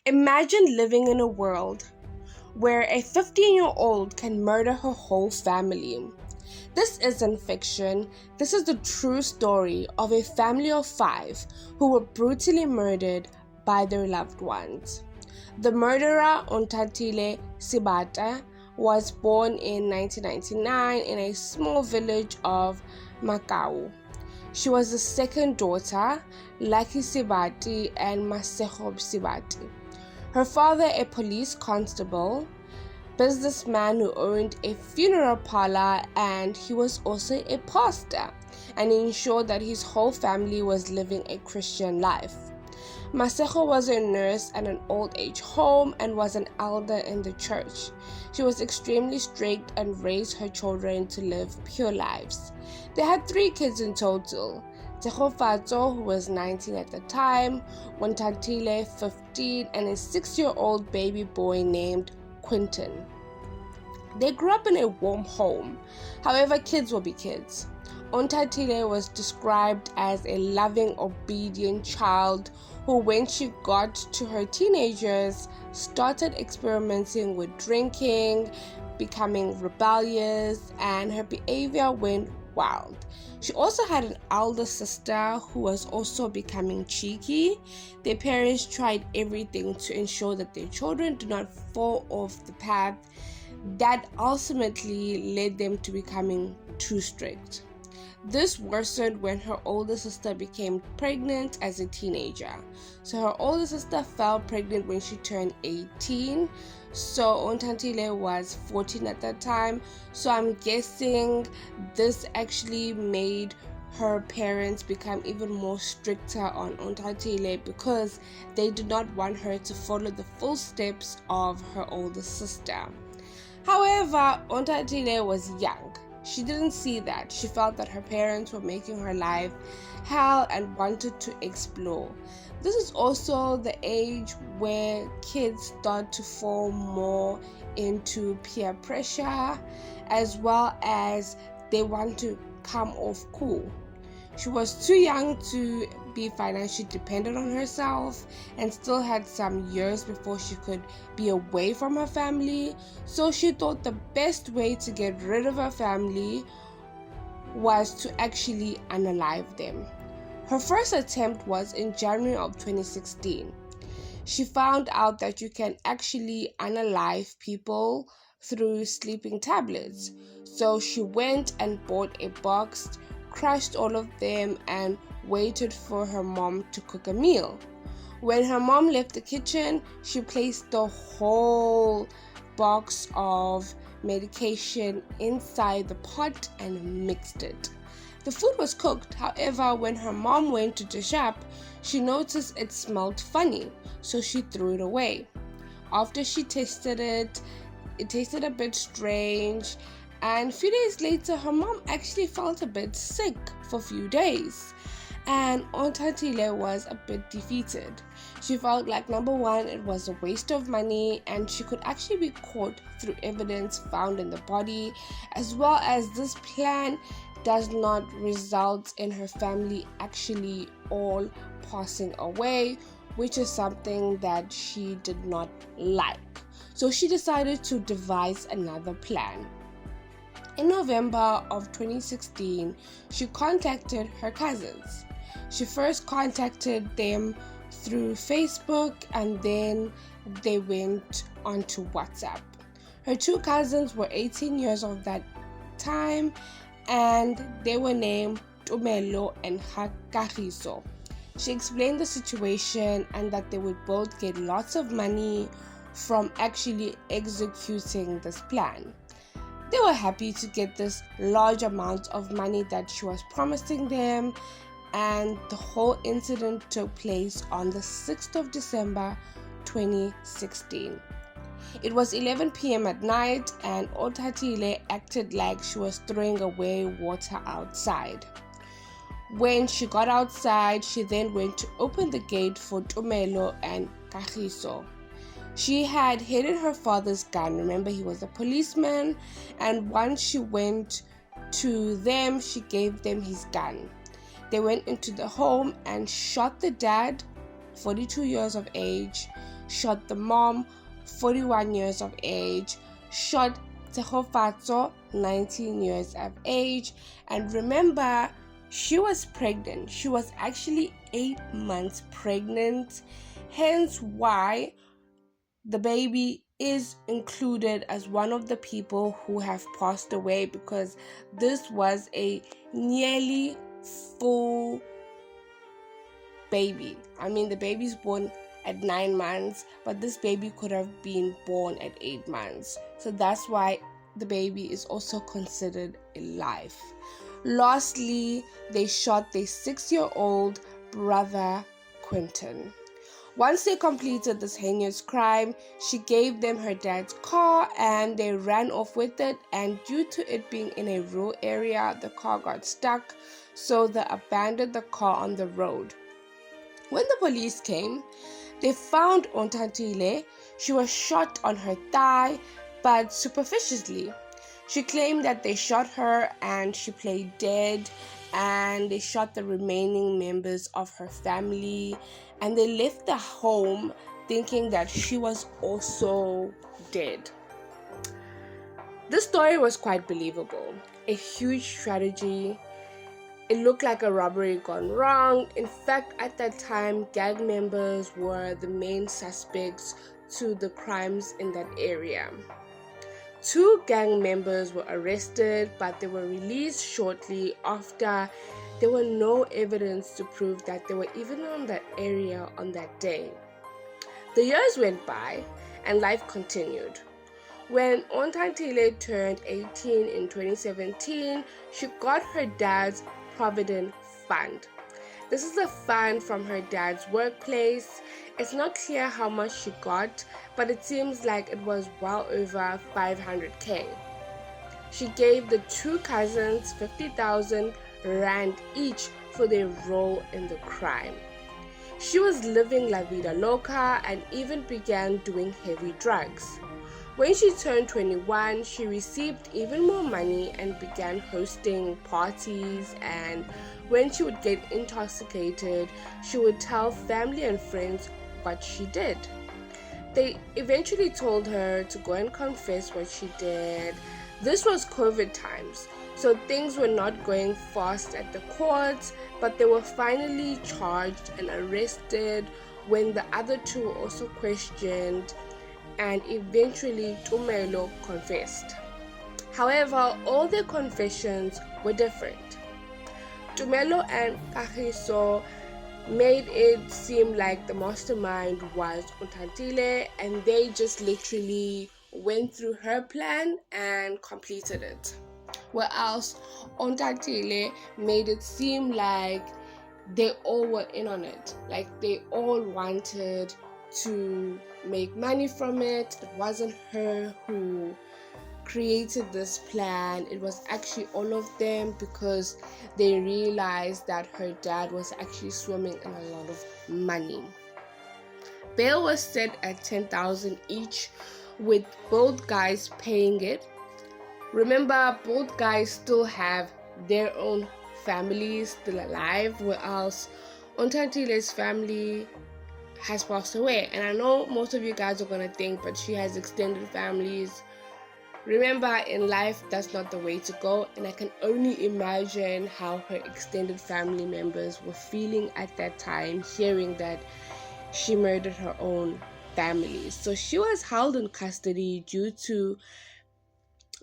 Imagine living in a world where a 15-year-old can murder her whole family. This isn't fiction, this is the true story of a family of 5 who were brutally murdered by their loved ones. The murderer, Ontatile Sibata, was born in 1999 in a small village of Makau. She was the second daughter, Lucky Sibati and Masehob Sibati. Her father, a police constable, businessman who owned a funeral parlor, and he was also a pastor, and he ensured that his whole family was living a Christian life. Masejo was a nurse at an old age home and was an elder in the church. She was extremely strict and raised her children to live pure lives. They had 3 kids in total. Tehofatso, who was 19 at the time, Ontantile, 15, and a 6-year-old baby boy named Quinton. They grew up in a warm home. However, kids will be kids. Ontatile was described as a loving, obedient child who, when she got to her teenagers, started experimenting with drinking, becoming rebellious, and her behavior went wild. She also had an elder sister who was also becoming cheeky. Their parents tried everything to ensure that their children do not fall off the path that ultimately led them to becoming too strict. This worsened when her older sister became pregnant as a teenager. So her older sister fell pregnant when she turned 18. So Ontantile was 14 at that time. So I'm guessing this actually made her parents become even more stricter on Ontantile because they did not want her to follow the full steps of her older sister. However, Ontantile was young. She didn't see that. She felt that her parents were making her life hell and wanted to explore. This is also the age where kids start to fall more into peer pressure, as well as they want to come off cool. She was too young to be financially dependent on herself and still had some years before she could be away from her family. So she thought the best way to get rid of her family was to actually unalive them. Her first attempt was in January of 2016. She found out that you can actually unalive people through sleeping tablets. So she went and bought a box, crushed all of them, and waited for her mom to cook a meal. When her mom left the kitchen, she placed the whole box of medication inside the pot and mixed it. The food was cooked. However, when her mom went to dish up, she noticed it smelled funny, so she threw it away. After she tasted it, it tasted a bit strange, and a few days later, her mom actually felt a bit sick for a few days. And Ontantile was a bit defeated. She felt like, number one, it was a waste of money and she could actually be caught through evidence found in the body, as well as this plan does not result in her family actually all passing away, which is something that she did not like. So she decided to devise another plan. In November of 2016, she contacted her cousins. She first contacted them through Facebook and then they went onto WhatsApp. Her 2 cousins were 18 years of that time and they were named Tumelo and Kagiso. She explained the situation and that they would both get lots of money from actually executing this plan. They were happy to get this large amount of money that she was promising them, and the whole incident took place on the 6th of December 2016. It was 11 p.m. at night and Ontatile acted like she was throwing away water outside. When she got outside, she then went to open the gate for Tumelo and Kagiso. She had hidden her father's gun. Remember, he was a policeman, and once she went to them, she gave them his gun. They went into the home and shot the dad, 42 years of age, shot the mom, 41 years of age, shot Tshegofatso, 19 years of age. And remember, she was pregnant. She was actually 8 months pregnant, hence why the baby is included as one of the people who have passed away, because this was a nearly full baby. I mean, the baby's born at 9 months, but this baby could have been born at 8 months. So that's why the baby is also considered a life. Lastly, they shot their 6-year-old brother, Quentin. Once they completed this heinous crime, she gave them her dad's car and they ran off with it, and due to it being in a rural area, the car got stuck, so they abandoned the car on the road. When the police came, they found Ontantile. She was shot on her thigh, but superficially. She claimed that they shot her and she played dead, and they shot the remaining members of her family, and they left the home thinking that she was also dead. This story was quite believable. A huge tragedy. It looked like a robbery gone wrong. In fact, at that time, gang members were the main suspects to the crimes in that area. 2 gang members were arrested, but they were released shortly after there were no evidence to prove that they were even in that area on that day. The years went by and life continued. When Ontantile turned 18 in 2017, she got her dad's Provident Fund. This is a fund from her dad's workplace. It's not clear how much she got, but it seems like it was well over 500k. She gave the 2 cousins 50,000 rand each for their role in the crime. She was living la vida loca and even began doing heavy drugs. When she turned 21, she received even more money and began hosting parties, and when she would get intoxicated, she would tell family and friends what she did. They eventually told her to go and confess what she did. This was COVID times, so things were not going fast at the courts, but they were finally charged and arrested when the other 2 were also questioned, and eventually Tumelo confessed. However, all their confessions were different. Tumelo and Kagiso made it seem like the mastermind was Ontantile, and they just literally went through her plan and completed it. Whereas Ontantile made it seem like they all were in on it, like they all wanted to make money from it. It wasn't her who created this plan. It was actually all of them, because they realized that her dad was actually swimming in a lot of money. Bail was set at 10,000 each, with both guys paying it. Remember, both guys still have their own families still alive, whereas Ontantile's family has passed away. And I know most of you guys are going to think, but she has extended families. Remember, in life, that's not the way to go, and I can only imagine how her extended family members were feeling at that time, hearing that she murdered her own family. So she was held in custody due to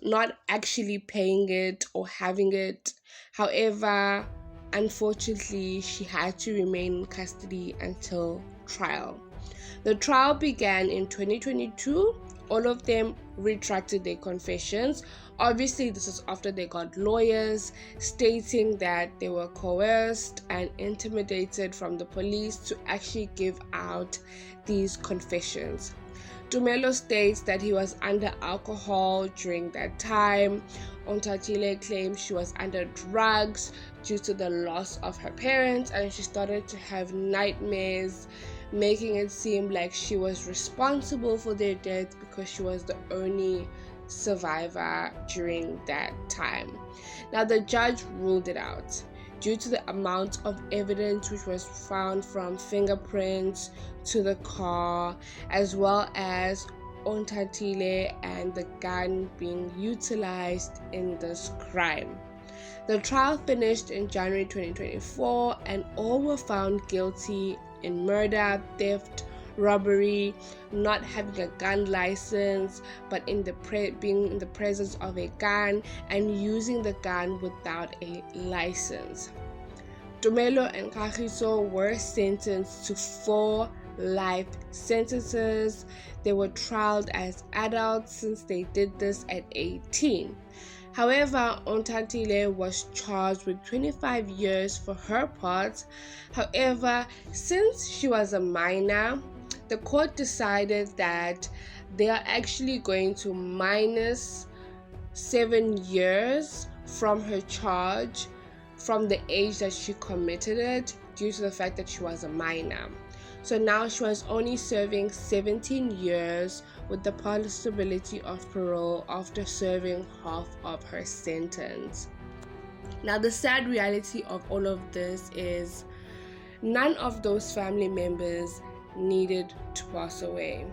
not actually paying it or having it. However, unfortunately, she had to remain in custody until trial. The trial began in 2022. All of them retracted their confessions. Obviously, this is after they got lawyers stating that they were coerced and intimidated from the police to actually give out these confessions. Tumelo states that he was under alcohol during that time. Ontantile claims she was under drugs due to the loss of her parents, and she started to have nightmares, making it seem like she was responsible for their death because she was the only survivor during that time. Now, the judge ruled it out. due to the amount of evidence which was found, from fingerprints to the car, as well as Ontatile and the gun being utilized in this crime. The trial finished in January 2024, and all were found guilty in murder, theft, robbery, not having a gun license, but being in the presence of a gun and using the gun without a license. Tumelo and Kagiso were sentenced to 4 life sentences. They were trialed as adults since they did this at 18. However, Ontatile was charged with 25 years for her part. However, since she was a minor, the court decided that they are actually going to minus 7 years from her charge from the age that she committed it, due to the fact that she was a minor. So now she was only serving 17 years with the possibility of parole after serving half of her sentence. Now, the sad reality of all of this is none of those family members needed to pass away,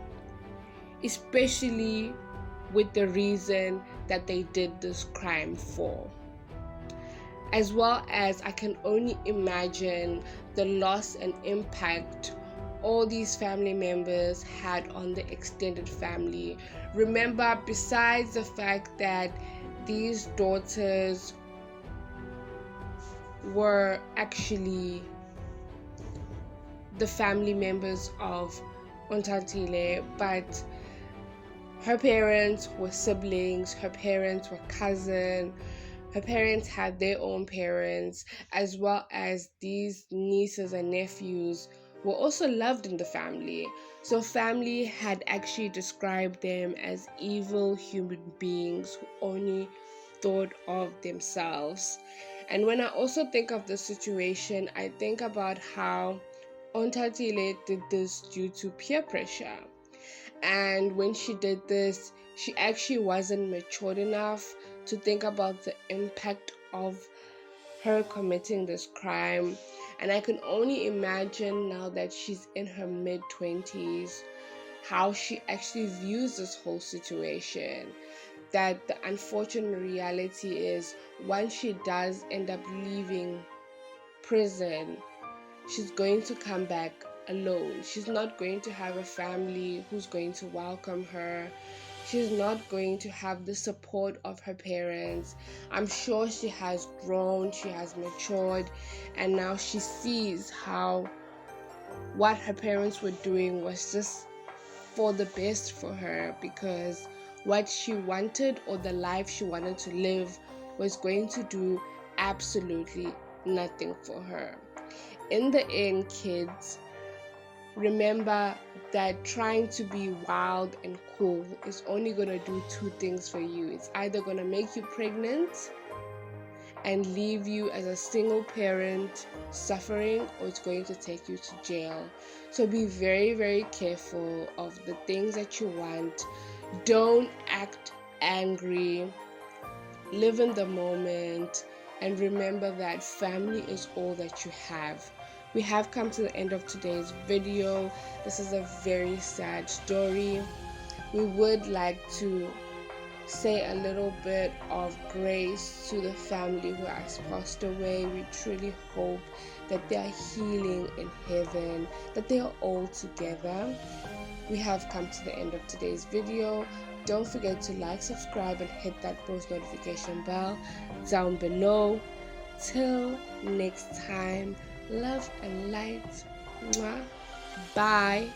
especially with the reason that they did this crime for. As well as I can only imagine the loss and impact all these family members had on the extended family. Remember, besides the fact that these daughters were actually the family members of Ontatile, but her parents were siblings, her parents were cousins, her parents had their own parents, as well as these nieces and nephews were also loved in the family. So family had actually described them as evil human beings who only thought of themselves. And when I also think of the situation, I think about how Ontatile did this due to peer pressure. And when she did this, she actually wasn't matured enough to think about the impact of her committing this crime. And I can only imagine now that she's in her mid-20s, how she actually views this whole situation. That the unfortunate reality is, once she does end up leaving prison, she's going to come back alone. She's not going to have a family who's going to welcome her. She's not going to have the support of her parents. I'm sure she has grown, she has matured, and now she sees how what her parents were doing was just for the best for her, because what she wanted, or the life she wanted to live, was going to do absolutely nothing for her. In the end, kids, remember that trying to be wild and cool is only going to do 2 things for you. It's either going to make you pregnant and leave you as a single parent suffering, or it's going to take you to jail. So be very, very careful of the things that you want. Don't act angry. Live in the moment, and remember that family is all that you have. We have come to the end of today's video. This is a very sad story. We would like to say a little bit of grace to the family who has passed away. We truly hope that they are healing in heaven, that they are all together. We have come to the end of today's video. Don't forget to like, subscribe, and hit that post notification bell down below. Till next time, love and light. Mwah. Bye.